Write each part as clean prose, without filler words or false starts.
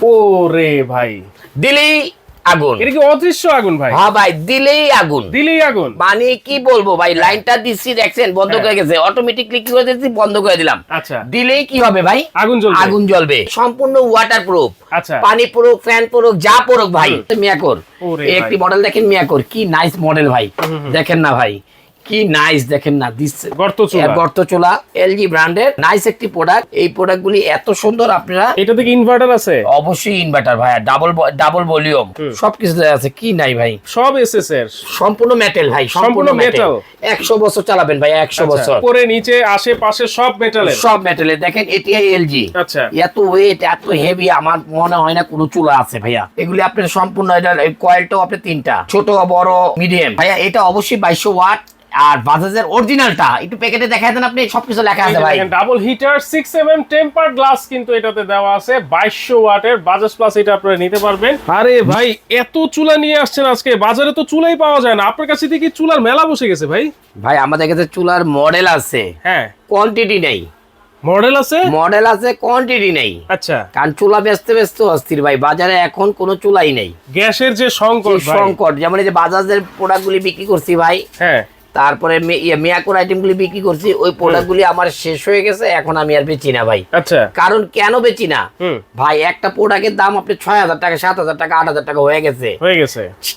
ওরে ভাই, দিলেই আগুন। এটা কি অদৃশ্য আগুন ভাই? হ্যাঁ ভাই, দিলেই আগুন, দিলেই আগুন। মানে কি বলবো ভাই, লাইনটা দিচ্ছি দেখছেন বন্ধ হয়ে গেছে, অটোমেটিকলি কি করে দিচ্ছি বন্ধ করে দিলাম। আচ্ছা, দিলেই কি হবে ভাই? আগুন জ্বলবে। আগুন জ্বলবে, সম্পূর্ণ ওয়াটার প্রুফ। আচ্ছা, পানি পড়ুক, ফ্যান পড়ুক, যা পড়ুক ভাই। মিয়াকোর ওরে এই একটি ভাই। মডেল দেখেন, মিয়াকোর কি নাইস মডেল ভাই, দেখেন না ভাই কি নাইস, দেখেন না দিচ্ছে গর্ত চুলা, এলজি ব্র্যান্ডের নাইস একটি প্রোডাক্ট। এই প্রোডাক্টগুলি এত সুন্দর। আপনারা এটা থেকে ইনভার্টার আছে? অবশ্যই ইনভার্টার ভাই, ডাবল ভলিউম সবকিছু আছে, কি নাই ভাই, সব এসএস এর সম্পূর্ণ মেটাল ভাই, সম্পূর্ণ মেটাল। 100 বছর চালাবেন ভাই, 100 বছর। উপরে নিচে আশেপাশে সব মেটালের, সব মেটালের। দেখেন এটিআই এলজি, আচ্ছা, এত ওয়েট এত হেভি, আমার মনে হয় না কোনো চুলা আছে ভাইয়া। এগুলি আপনার সম্পূর্ণ, এটা কয়েলটাও আপনার 3টা, ছোট বড় মিডিয়াম ভাইয়া। এটা অবশ্যই 2200 ওয়াট। আর বাজাজের অরিজিনালটা একটু প্যাকেটে দেখায় দেন আপনি, সবকিছু লেখা আছে ভাই। Double heater 6mm temper glass কিন্তু এটাতে দেওয়া আছে, 2200 ওয়াটের বাজাজ প্লাস, এটা আপনারা নিতে পারবেন। আরে ভাই, এত চুলা নিয়ে আসছেন আজকে, বাজারে তো চুলাই পাওয়া যায় না, আপনার কাছে কি চুলার মেলা বসে গেছে ভাই? ভাই আমাদের কাছে চুলার মডেল আছে, হ্যাঁ, কোয়ান্টিটি নেই। মডেল আছে, কোয়ান্টিটি নেই। আচ্ছা, কারণ চুলা ব্যস্ত অস্থির ভাই, বাজারে এখন কোনো চুলাই নেই। গ্যাসের যে সংকট, যেমন এই যে বাজাজের প্রোডাক্টগুলি বিক্রি করছি ভাই, হ্যাঁ, তারপরে মিয়াকোর আইটেমগুলি বিক্রি করছি, ওই প্রোডাক্টগুলি আমার শেষ হয়ে গেছে, এখন আমি আর বেচি না ভাই। আচ্ছা, কারণ কেন বেচি না ভাই, একটা প্রোডাক্টের দাম আপনি 6000 টাকা, 7000 টাকা, 8000 টাকা হয়ে গেছে।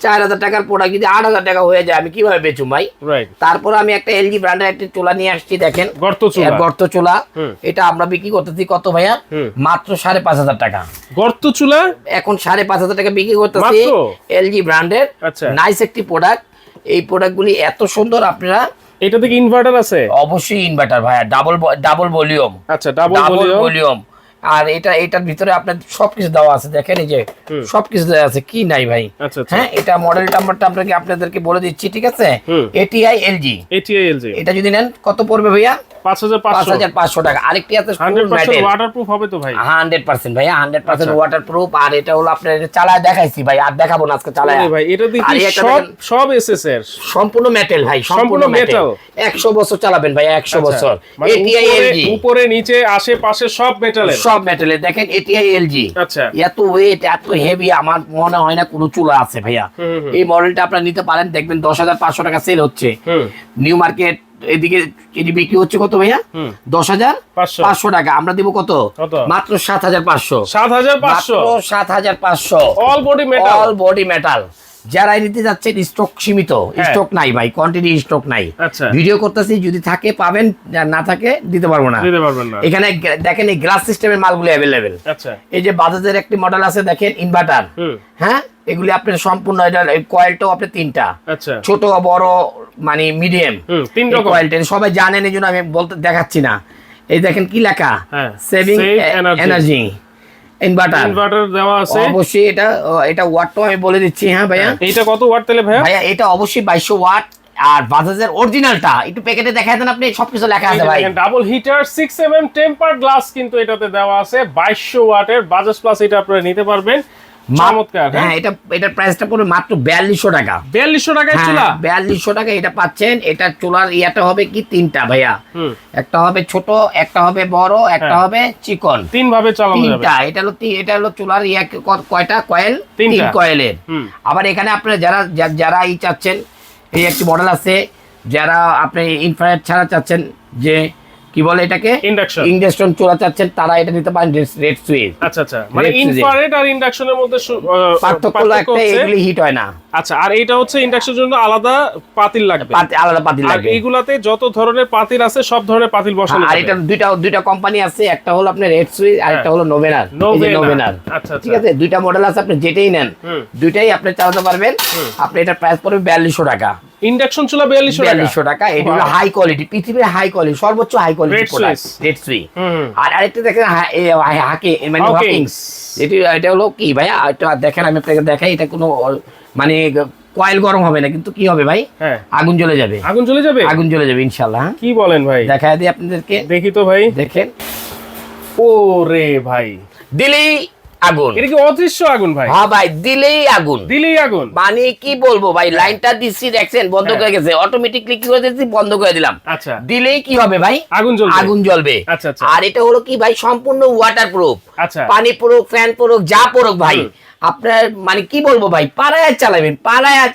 4000 টাকার প্রোডাক্ট যদি 8000 টাকা হয়ে যায়, আমি কিভাবে বেচুম ভাই? তারপর আমি একটা এলজি ব্র্যান্ডের একটা চুলা নিয়ে আসছি, দেখেন গর্ত চুলা। এটা আমরা বিক্রি করতেছি কত ভাইয়া? মাত্র 5500 টাকা। গর্ত চুলা এখন 5500 টাকা বিক্রি করতেছি, এলজি ব্র্যান্ডের নাইস একটি প্রোডাক্ট। এই প্রোডাক্টগুলি এত সুন্দর। আপনারা এটা থেকে ইনভার্টার আছে? অবশ্যই ইনভার্টার ভাইয়া, ডাবল ভলিউম। আচ্ছা, ডাবল ভলিউম। আর এটার ভিতরে আপনার সবকিছু দেওয়া আছে, দেখেন এই যে সবকিছু দেওয়া আছে, কি নাই ভাই। হ্যাঁ, এটা মডেল নাম্বারটা আপনাদেরকে বলে দিচ্ছি, ঠিক আছে? ATI LG. এটা যদি নেন কত পড়বে ভাইয়া? 5500 টাকা। আরেকটি আছে 100% ওয়াটারপ্রুফ হবে তো ভাই? 100% ভাইয়া, 100% ওয়াটারপ্রুফ। আর এটা হলো আপনার চালায় দেখাইছি ভাই, আর দেখাবো না আজকে চালায় ভাই। এটা দেখি সব এসএস এর, সম্পূর্ণ মেটাল ভাই, সম্পূর্ণ মেটাল। 100 বছর চালাবেন ভাই, 100 বছর। এটিআই এলজি, উপরে নিচে আশেপাশে সব মেটালের, সব মেটালের। দেখেন এটিআই এলজি, আচ্ছা, এত ওয়েট এত হেভি, আমার মনে হয় না কোনো চুলা আছে ভাইয়া। এই মডেলটা আপনারা নিতে পারেন, দেখবেন 10500 টাকা সেল হচ্ছে নিউ মার্কেট। এদিকে এটি বিক্রি হচ্ছে কত ভাইয়া? 10500 টাকা। আমরা দিব কত? মাত্র 7500। 7500 অল বডি মেটাল। যারা নিতে যাচ্ছেন, স্টক সীমিত, স্টক নাই ভাই, কোয়ান্টিটি স্টক নাই। ভিডিও করতেছি, যদি থাকে পাবেন, না থাকে দিতে পারবো না। এখানে দেখেন এই গ্লাস সিস্টেমের মালগুলো অ্যাভেলেবেল। এই যে বাজাজের একটি মডেল আছে, দেখেন ইনভার্টার, হ্যাঁ, এগুলি আপনার সম্পূর্ণ, এটা কয়েলটাও আপনার 3টা, ছোট বড় মানে মিডিয়াম কয়েলটা, সবাই জানেন, এই জন্য আমি বলতে দেখাচ্ছি না। এই দেখেন কি লেখা, সেভিং এনার্জি ইনভার্টার দেওয়া আছে। অবশ্যই এটা ওয়াটটাও আমি বলে দিচ্ছি। হ্যাঁ ভাইয়া, এটা কত ওয়াট তাহলে ভাইয়া? ভাইয়া এটা অবশ্যই 2200 ওয়াট। আর বাজাজের অরিজিনালটা একটু প্যাকেটে দেখায় দেন আপনি, সবকিছু লেখা আছে ভাই। Double heater 6mm temper glass কিন্তু এটাতে দেওয়া আছে, 2200 ওয়াটের বাজাজ প্লাস, এটা আপনারা নিতে পারবেন। চমৎকার। হ্যাঁ, এটার প্রাইসটা পড়বে মাত্র 4200 টাকা। 4200 টাকায় চুলা? 4200 টাকা এটা পাচ্ছেন। এটা চুলার ইয়াটা হবে কি 3টা ভাইয়া, একটা হবে ছোট, একটা হবে বড়, একটা হবে চিকন, 3 ভাবে চালানো যাবে। এটা হলো চুলার ইয়া, কয়টা কয়েল? 3 কয়েলের। আবার এখানে আপনারা যারা এই চাচ্ছেন, এই একটি মডেল আছে, যারা আপনি ইনফ্রারেড ছাড়া চাচ্ছেন, যে কি বলে এটাকে, ইন্ডাকশন চুলা চাচ্ছেন, তারা এটা নিতে পারেন, রেড সুইচ। আচ্ছা, মানে ইনফ্রারেড আর ইন্ডাকশনের মধ্যে পার্থক্য একটা, এগুলি হিট হয় না। আচ্ছা, আর এটা হচ্ছে ইন্ডাকশনের জন্য আলাদা পাতিল লাগবে, আলাদা পাতিল লাগবে। আর এগুলাতে যত ধরনের পাতিল আছে, সব ধরনের পাতিল বসানো। আর এটা দুইটা কোম্পানি আছে, একটা হলো আপনার রেড সুইচ, আর একটা হলো নোভেনার। আচ্ছা, ঠিক আছে, দুইটা মডেল আছে, আপনি যেটাই নেন দুইটাই আপনি চালাতে পারবেন। আপনি এটা প্রাইস পড়বে 4200 টাকা। ইন্ডাকশন চুলা 4200 টাকা। এটা হলো হাই কোয়ালিটি, পৃথিবীর হাই কোয়ালিটি, সর্বোচ্চ high quality product, red switch. আর আরেকটা দেখেন, মানে হকিংস। এটা হলো কি ভাইয়া, এটা দেখেন, আমি আপনাকে দেখাই, এটা কোনো মানে কয়েল গরম হবে না, কিন্তু কি হবে ভাই, আগুন জ্বলে যাবে। আগুন জ্বলে যাবে ইনশাআল্লাহ। কি বলেন ভাই? দেখায় দিই আপনাদেরকে, দেখি তো ভাই, দেখেন। ওরে ভাই, দিলেই আগুন। এটা কি অদৃশ্য আগুন ভাই? হ্যাঁ ভাই, দিলেই আগুন, দিলেই আগুন। মানে কি বলবো ভাই, লাইনটা দিচ্ছি দেখছেন বন্ধ করে গেছে, অটোমেটিকলি কি করে দিচ্ছি বন্ধ করে দিলাম। আচ্ছা, দিলেই কি হবে ভাই, আগুন জ্বলবে। আগুন জ্বলবে। আচ্ছা আচ্ছা। আর এটা হলো কি ভাই, সম্পূর্ণ ওয়াটারপ্রুফ। আচ্ছা, পানি পড়ুক, ফ্যান পড়ুক, যা পড়ুক ভাই, আপনার মানে কি বলবো ভাই, পাড়ায়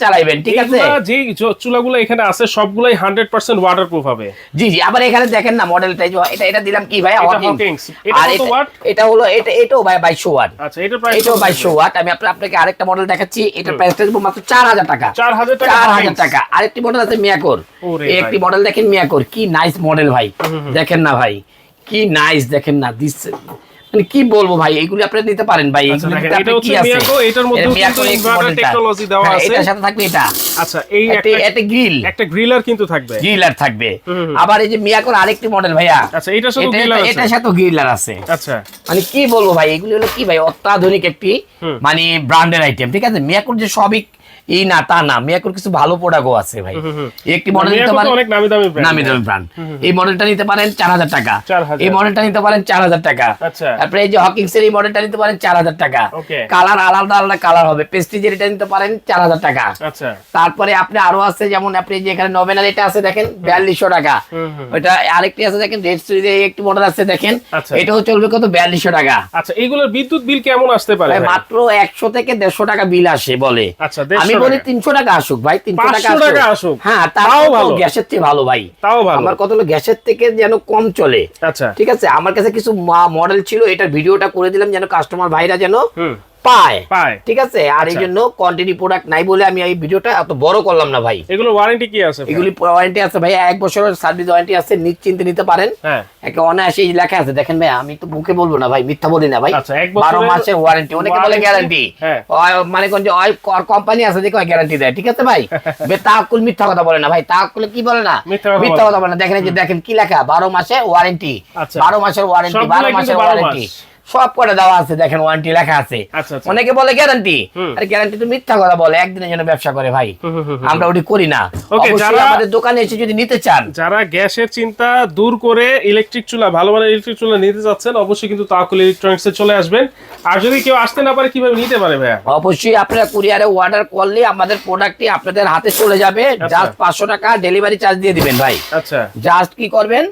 চালাবেন, ঠিক আছে। যে চুলাগুলো এখানে আছে সবগুলাই 100% ওয়াটারপ্রুফ হবে। জি জি, আবার এখানে দেখেন না মডেলটা, এটা দিলাম কি ভাই, হকিংস। এটা কত ওয়াট? এটা হলো এটাও ভাই 2200 ওয়াট। আচ্ছা, এটা প্রাইস এটাও 2200 ওয়াট। আমি আপনাকে আরেকটা মডেল দেখাচ্ছি, এটা প্রাইসটা দেব মাত্র 4000 টাকা। 4000 টাকা। আরেকটি মডেল আছে মিয়াকোর, একটি মডেল দেখেন মিয়াকোর, কি নাইস মডেল ভাই, দেখেন না ভাই, কি নাইস, দেখেন না দিচ্ছে, মানে কি বলবো ভাই, এইগুলো আপনি নিতে পারেন ভাই। এগুলো এটা হচ্ছে মিয়াকো, এটার মধ্যে কিন্তু ইনভার্টার টেকনোলজি দেওয়া আছে। এটার সাথে থাকবে এটা। আচ্ছা, এই একটা গ্রিলার কিন্তু থাকবে, গ্রিলার থাকবে। আবার এই যে মিয়াকোর আরেকটি মডেল ভাইয়া, আচ্ছা, এটার সাথে গ্রিলার আছে, এটার সাথে গ্রিলার আছে। আচ্ছা, মানে কি বলবো ভাই, এগুলো হলো কি ভাই, অত্যাধুনিক একটি মানে ব্র্যান্ডের আইটেম, ঠিক আছে। মিয়াকোর যে সবই এই না তা না, মিয়াকোর কিছু ভালো প্রোডাক্টও আছে ভাই। একটি মডেল নিতে পারেন, অনেক নামি দামি ব্র্যান্ড। এই মডেলটা নিতে পারেন 4000 টাকা, এই মডেলটা নিতে পারেন 4000 টাকা। আচ্ছা, তারপরে এই যে হকিংস এর এই মডেলটা নিতে পারেন 4000 টাকা। কালার আলাদা আলাদা কালার হবে। প্রেস্টিজের এটা নিতে পারেন 4000 টাকা। আচ্ছা, তারপরে আপনি আরো আছে, যেমন আপনি যে এখানে নভেনাল এটা আছে দেখেন 4200 টাকা। ওটা আরেকটি আছে দেখেন রেড সিরিজের একটি মডেল আছে দেখেন, এটাও চলবে কত 4200 টাকা। আচ্ছা, এইগুলোর বিদ্যুৎ বিল কেমন আসতে পারে? মাত্র 100 থেকে 150 টাকা বিল আসে বলে। আচ্ছা, আমি বলি 300 টাকা আসুক ভাই, 300 টাকা আসুক। হ্যাঁ, তাও ভালো, গ্যাসের থেকে ভালো ভাই, তাও ভালো। আমার কত হলো গ্যাসের থেকে যেন কম চলে। আচ্ছা, ঠিক আছে। আমার কাছে কিছু মডেল ছিল, এটার ভিডিওটা করে দিলাম যেন কাস্টমার ভাইরা যেন পায়, ঠিক আছে। আর এই জন্য কোয়ান্টিটি প্রোডাক্ট নাই বলে আমি এই ভিডিওটা এত বড় করলাম না ভাই। এগুলো ওয়ারেন্টি কি আছে? এগুলি ওয়ারেন্টি আছে ভাই, 1 বছরের সার্ভিস ওয়ারেন্টি আছে, নিশ্চিন্তে নিতে পারেন। হ্যাঁ, একে অনায়াসে লেখা আছে দেখেন ভাই, আমি তো মুখে বলবো না ভাই, মিথ্যা বলি না ভাই। আচ্ছা, 1 বছরের 12 মাসের ওয়ারেন্টি, অনেকে বলে গ্যারান্টি, মানে কোন যে কোম্পানি আছে দেখো গ্যারান্টি দেয়, ঠিক আছে ভাই। তাকুল মিথ্যা কথা বলে না ভাই, তাকুল কি বলে না, মিথ্যা কথা বলে না। দেখেন এই যে দেখেন কি লেখা, 12 মাসের ওয়ারেন্টি, 12 মাসের ওয়ারেন্টি, 12 মাসের ওয়ারেন্টি, সব করে দেওয়া আছে, দেখেন ওয়ারেন্টি লেখা আছে। অনেকে বলে গ্যারান্টি, আরে গ্যারান্টি তো মিথ্যা কথা বলে, একদিনের জন্য ব্যবসা করে ভাই, আমরা ওটি করি না। অবশ্যই আমাদের দোকানে এসে যদি নিতে চান, যারা গ্যাসের চিন্তা দূর করে ইলেকট্রিক চুলা, ভালো মানের ইলেকট্রিক চুলা নিতে যাচ্ছেন, অবশ্যই কিন্তু তাকুল ইলেকট্রনিক্স এ চলে আসবেন। আর যদি কেউ আসতে না পারে কিভাবে নিতে পারে ভাইয়া? অবশ্যই আপনারা কুরিয়ারে অর্ডার করলে আমাদের প্রোডাক্টটি আপনাদের হাতে চলে যাবে, জাস্ট 500 টাকা ডেলিভারি চার্জ দিয়ে দিবেন ভাই। আচ্ছা, জাস্ট কি করবেন,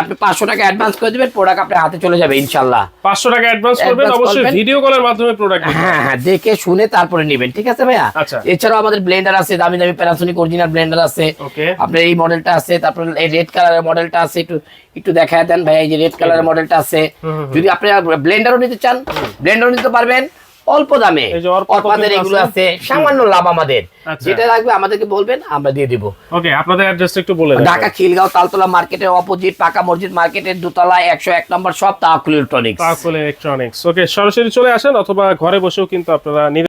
আপনি 500 টাকা অ্যাডভান্স করে দিবেন, প্রোডাক্ট আপনার হাতে চলে যাবে ইনশাআল্লাহ। 500 টাকা অ্যাডভান্স করবেন, অবশ্যই ভিডিও কলের মাধ্যমে প্রোডাক্ট। হ্যাঁ হ্যাঁ, দেখে শুনে তারপরে নেবেন, ঠিক আছে ভাইয়া। আচ্ছা, এছাড়াও আমাদের ব্লেন্ডার আছে, দামি দামি প্যানাসোনিক অরিজিনাল ব্লেন্ডার আছে। আপনার এই মডেলটা আছে, তারপর এই রেড কালারের মডেলটা আছে, একটু দেখায় দেন ভাই। এই যে রেড কালারের মডেলটা আছে, যদি আপনি ব্লেন্ডারও নিতে চান ব্লেন্ডারও নিতে পারবেন অল্প দামে। আপনাদের এগুলো আছে, সামান্য লাভ আমাদের, যেটা লাগবে আমাদেরকে বলবেন, আমরা দিয়ে দিব। ওকে, আপনাদের অ্যাড্রেসটা একটু বলে দেন। ঢাকা খিলগাঁও তালতলা মার্কেটের অপোজিট পাকা মসজিদ মার্কেটের দোতলায় 101 নম্বর শপ তাকুল ইলেকট্রনিক্স। তাকুল ইলেকট্রনিক্স। ওকে, সরাসরি চলে আসেন অথবা ঘরে বসেও কিন্তু আপনারা